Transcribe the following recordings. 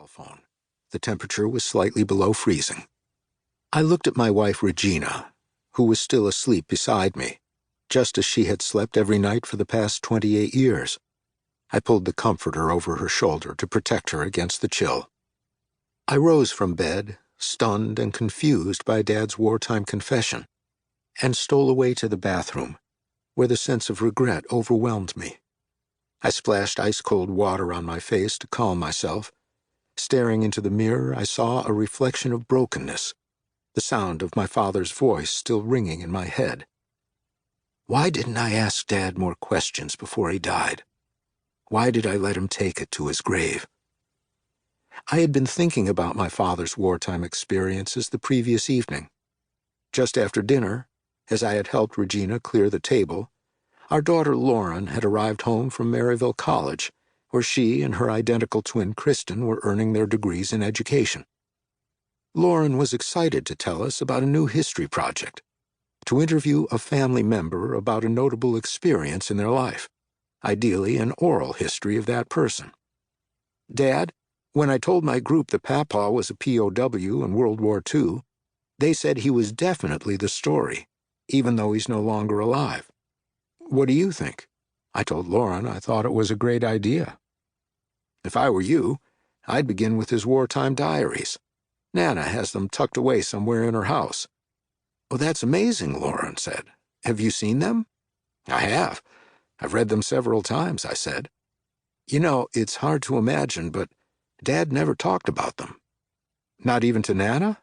phone. The temperature was slightly below freezing. I looked at my wife, Regina, who was still asleep beside me, just as she had slept every night for the past 28 years. I pulled the comforter over her shoulder to protect her against the chill. I rose from bed, stunned and confused by Dad's wartime confession, and stole away to the bathroom, where the sense of regret overwhelmed me. I splashed ice-cold water on my face to calm myself. Staring into the mirror, I saw a reflection of brokenness, the sound of my father's voice still ringing in my head. Why didn't I ask Dad more questions before he died? Why did I let him take it to his grave? I had been thinking about my father's wartime experiences the previous evening. Just after dinner, as I had helped Regina clear the table, our daughter Lauren had arrived home from Maryville College, where she and her identical twin Kristen were earning their degrees in education. Lauren was excited to tell us about a new history project, to interview a family member about a notable experience in their life, ideally an oral history of that person. Dad, when I told my group that Papa was a POW in World War II, they said he was definitely the story, even though he's no longer alive. What do you think? I told Lauren I thought it was a great idea. If I were you, I'd begin with his wartime diaries. Nana has them tucked away somewhere in her house. Oh, that's amazing, Lauren said. Have you seen them? I have. I've read them several times, I said. You know, it's hard to imagine, but Dad never talked about them. Not even to Nana?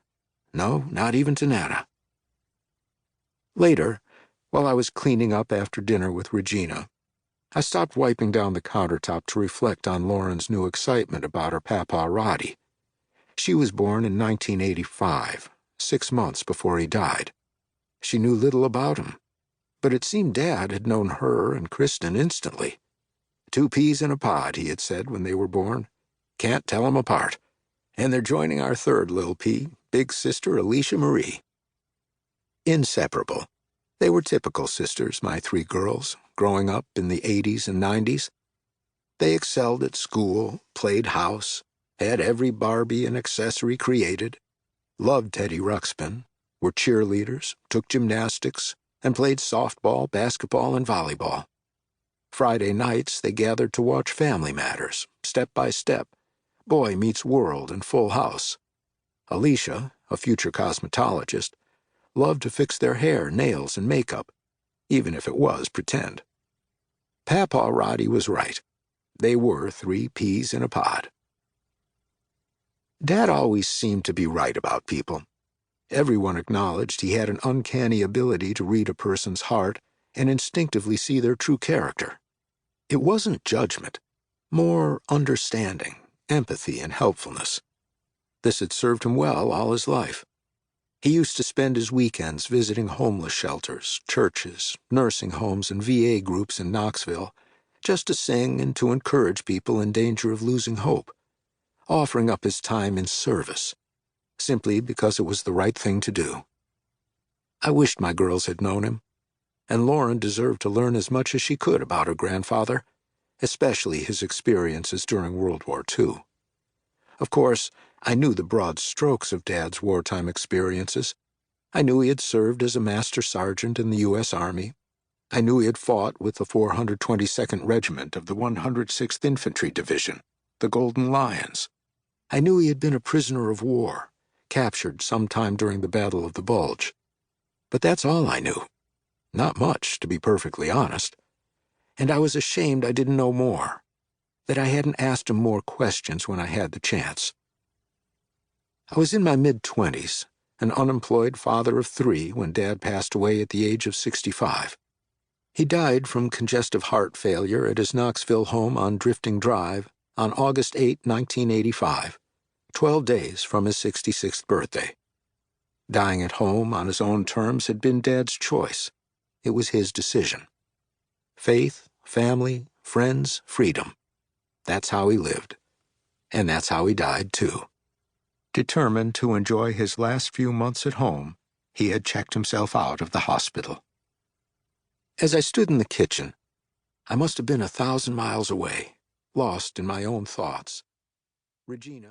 No, not even to Nana. Later, while I was cleaning up after dinner with Regina, I stopped wiping down the countertop to reflect on Lauren's new excitement about her Papa Roddie. She was born in 1985, 6 months before he died. She knew little about him, but it seemed Dad had known her and Kristen instantly. 2 peas in a pod, he had said when they were born. Can't tell 'em apart. And they're joining our third little pea, big sister Alicia Marie. Inseparable. They were typical sisters, my 3 girls, growing up in the 80s and 90s. They excelled at school, played house, had every Barbie and accessory created, loved Teddy Ruxpin, were cheerleaders, took gymnastics, and played softball, basketball, and volleyball. Friday nights they gathered to watch Family Matters, Step by Step, Boy Meets World, and Full House. Alicia, a future cosmetologist, loved to fix their hair, nails, and makeup, even if it was pretend. Papa Roddie was right. They were 3 peas in a pod. Dad always seemed to be right about people. Everyone acknowledged he had an uncanny ability to read a person's heart and instinctively see their true character. It wasn't judgment, more understanding, empathy, and helpfulness. This had served him well all his life. He used to spend his weekends visiting homeless shelters, churches, nursing homes, and VA groups in Knoxville, just to sing and to encourage people in danger of losing hope, offering up his time in service, simply because it was the right thing to do. I wished my girls had known him, and Lauren deserved to learn as much as she could about her grandfather, especially his experiences during World War II. Of course, I knew the broad strokes of Dad's wartime experiences. I knew he had served as a master sergeant in the U.S. Army. I knew he had fought with the 422nd Regiment of the 106th Infantry Division, the Golden Lions. I knew he had been a prisoner of war, captured sometime during the Battle of the Bulge. But that's all I knew. Not much, to be perfectly honest. And I was ashamed I didn't know more, that I hadn't asked him more questions when I had the chance. I was in my mid-20s, an unemployed father of 3 when Dad passed away at the age of 65. He died from congestive heart failure at his Knoxville home on Drifting Drive on August 8, 1985, 12 days from his 66th birthday. Dying at home on his own terms had been Dad's choice. It was his decision. Faith, family, friends, freedom. That's how he lived. And that's how he died, too. Determined to enjoy his last few months at home, he had checked himself out of the hospital. As I stood in the kitchen, I must have been 1,000 miles away, lost in my own thoughts. Regina